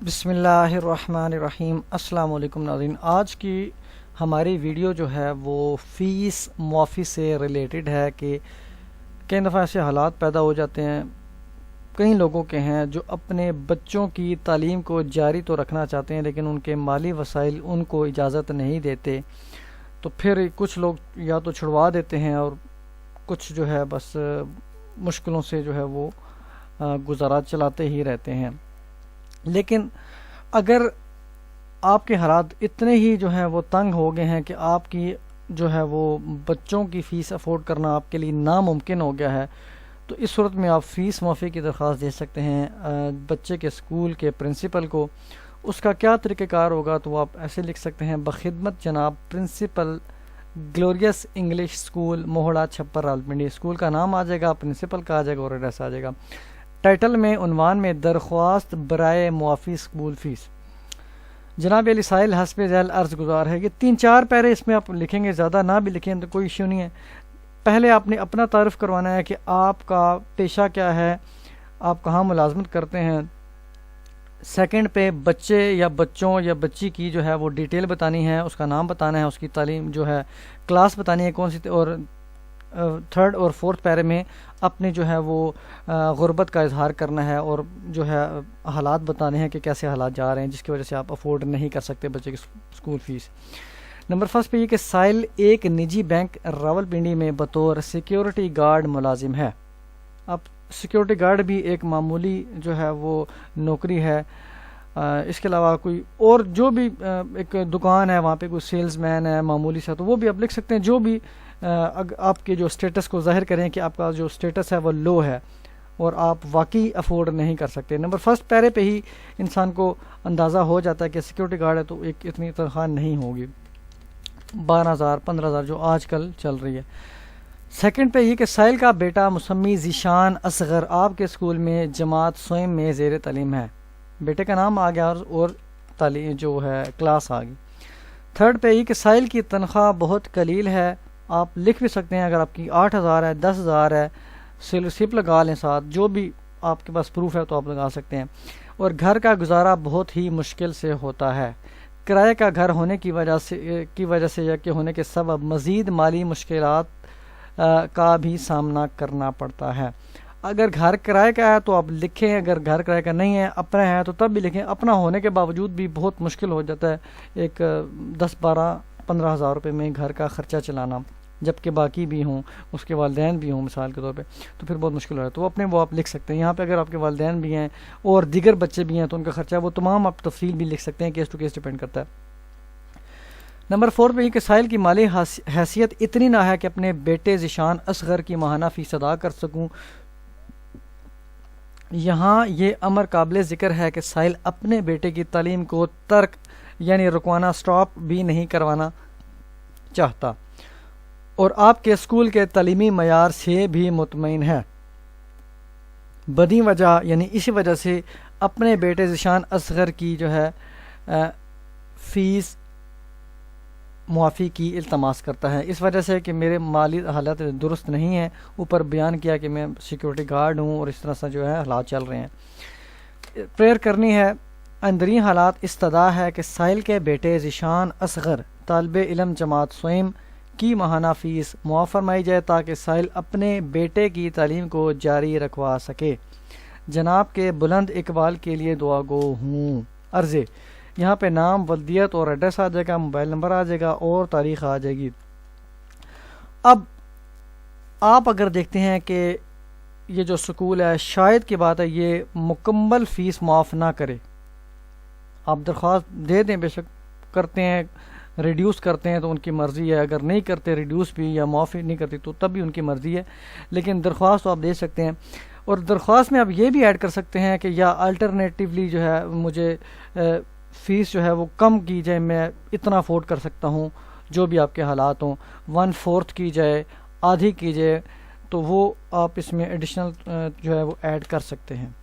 बिस्मिल्लाहिर्रहमानिर्रहीम। अस्सलाम वालेकुम नाज़रीन। आज की हमारी वीडियो जो है वो फ़ीस मुआफ़ी से रिलेटेड है कि कई दफ़ा ऐसे हालात पैदा हो जाते हैं, कई लोगों के हैं जो अपने बच्चों की तालीम को जारी तो रखना चाहते हैं लेकिन उनके माली वसाइल उनको इजाज़त नहीं देते, तो फिर कुछ लोग या तो छुड़वा देते हैं और कुछ जो है बस मुश्किलों से जो है वो गुजारा चलाते ही रहते हैं। लेकिन अगर आपके हालात इतने ही जो है वो तंग हो गए हैं कि आपकी जो है वो बच्चों की फ़ीस अफोर्ड करना आपके लिए नामुमकिन हो गया है, तो इस सूरत में आप फ़ीस माफ़ी की दरख्वास्त दे सकते हैं बच्चे के स्कूल के प्रिंसिपल को। उसका क्या तरीक़ाकार होगा, तो आप ऐसे लिख सकते हैं, बखिदमत जनाब principal glorious English school Mohra Chhappar Rawalpindi. School का नाम आ जाएगा, प्रिंसिपल का आ जाएगा और एड्रेस आ जाएगा। टाइटल में उन्वान में दरख्वास्त बराए मुआफ़ी स्कूल फ़ीस। जनाब लसाइल हस्ब झैल अर्ज़ गुज़ार है। ये 3-4 पैरे इसमें आप लिखेंगे, ज़्यादा ना भी लिखें तो कोई इश्यू नहीं है। पहले आपने अपना तारुफ करवाना है कि आपका पेशा क्या है, आप कहाँ मुलाजमत करते हैं। सेकंड पे बच्चे या बच्चों या बच्ची की जो है वो डिटेल बतानी है, उसका नाम बताना है, उसकी तालीम जो है क्लास बतानी है कौन सी, और थर्ड और फोर्थ पैरे में अपने जो है वो गुर्बत का इजहार करना है और जो है हालात बताने हैं कि कैसे हालात जा रहे हैं जिसकी वजह से आप अफोर्ड नहीं कर सकते बच्चे की स्कूल फ़ीस। नंबर फर्स्ट पे ये कि साइल एक निजी बैंक रावलपिंडी में बतौर सिक्योरिटी गार्ड मुलाजिम है। अब सिक्योरिटी गार्ड भी एक मामूली जो है वो नौकरी है। इसके अलावा कोई और जो भी एक दुकान है वहाँ पे कोई सेल्समैन है मामूली सा, तो वो भी आप लिख सकते हैं। जो भी आपके जो स्टेटस को ज़ाहिर करें कि आपका जो स्टेटस है वो लो है और आप वाकई अफोर्ड नहीं कर सकते। नंबर फर्स्ट पैरे पे ही इंसान को अंदाज़ा हो जाता है कि सिक्योरिटी गार्ड है तो एक इतनी तनख्वाह नहीं होगी, 12,000-15,000 जो आजकल चल रही है। सेकंड पे ये कि साइल का बेटा मुसम्मी ज़ीशान असगर आपके स्कूल में जमात स्वयं में ज़ेर तालीम है। बेटे का नाम आ गया और तालीम जो है क्लास आ गई। थर्ड पे ये कि साइल की तनख्वाह बहुत कलील है। आप लिख भी सकते हैं, अगर आपकी 8,000 है, 10,000 है, सिप लगा लें साथ, जो भी आपके पास प्रूफ है तो आप लगा सकते हैं। और घर का गुजारा बहुत ही मुश्किल से होता है। किराए का घर होने की वजह से या कि होने के सबब मज़ीद माली मुश्किलात का भी सामना करना पड़ता है। अगर घर किराए का है तो आप लिखें, अगर घर किराए का नहीं है अपना है तो तब भी लिखें। अपना होने के बावजूद भी बहुत मुश्किल हो जाता है एक 10-12-15 हज़ार रुपये में घर का ख़र्चा चलाना, जबकि बाकी भी हों, उसके वालिदैन भी हों मिसाल के तौर पे, तो फिर बहुत मुश्किल हो जाए। तो अपने वो आप लिख सकते हैं। यहाँ पे अगर आपके वालिदैन भी हैं और दीगर बच्चे भी हैं तो उनका ख़र्चा वो तमाम आप तफसील भी लिख सकते हैं, केस टू केस डिपेंड करता है। नंबर 4 पे ये कि साइल की माली हैसियत इतनी ना है कि अपने बेटे ज़ीशान असगर की माहाना फ़ीस अदा कर सकूँ। यहाँ ये अमर काबिल ज़िक्र है कि साइल अपने बेटे की तालीम को तर्क यानी रुकवाना, स्टॉप भी नहीं करवाना चाहता और आपके स्कूल के तालीमी मयार से भी मुतमईन है। बदी वजह यानी इसी वजह से अपने बेटे ज़ीशान असगर की जो है फ़ीस मुआफ़ी की इल्तमास करता है, इस वजह से कि मेरे माली हालत दुरुस्त नहीं है। ऊपर बयान किया कि मैं सिक्योरिटी गार्ड हूँ और इस तरह से जो है हालात चल रहे हैं। प्रेयर करनी है। अंदरी हालात इस्तदा है कि साइल के बेटे ज़ीशान असगर तालिबे इल्म जमात स्वयं की माहाना फ़ीस मुआफ़ फरमाई जाए ताकि साइल अपने बेटे की तालीम को जारी रखवा सके। जनाब के बुलंद इकबाल के लिए दुआ गो हूँ। अर्ज़े यहाँ पे नाम, वल्दियत और एड्रेस आ जाएगा, मोबाइल नंबर आ जाएगा और तारीख़ आ जाएगी। अब आप अगर देखते हैं कि ये जो स्कूल है, शायद की बात है ये मुकम्मल फ़ीस माफ़ ना करे, आप दरख्वास्त दे दें, बेशक करते हैं रिड्यूस करते हैं तो उनकी मर्ज़ी है, अगर नहीं करते रिड्यूस भी या माफ़ी नहीं करती तो तब भी उनकी मर्ज़ी है, लेकिन दरख्वास्त तो आप दे सकते हैं। और दरख्वास्त में आप ये भी ऐड कर सकते हैं कि या अल्टरनेटिवली जो है मुझे फ़ीस जो है वो कम की जाए, मैं इतना अफोर्ड कर सकता हूँ, जो भी आपके हालात हों, 1/4 की जाए, आधी की जाए, तो वो आप इसमें एडिशनल जो है वो ऐड कर सकते हैं।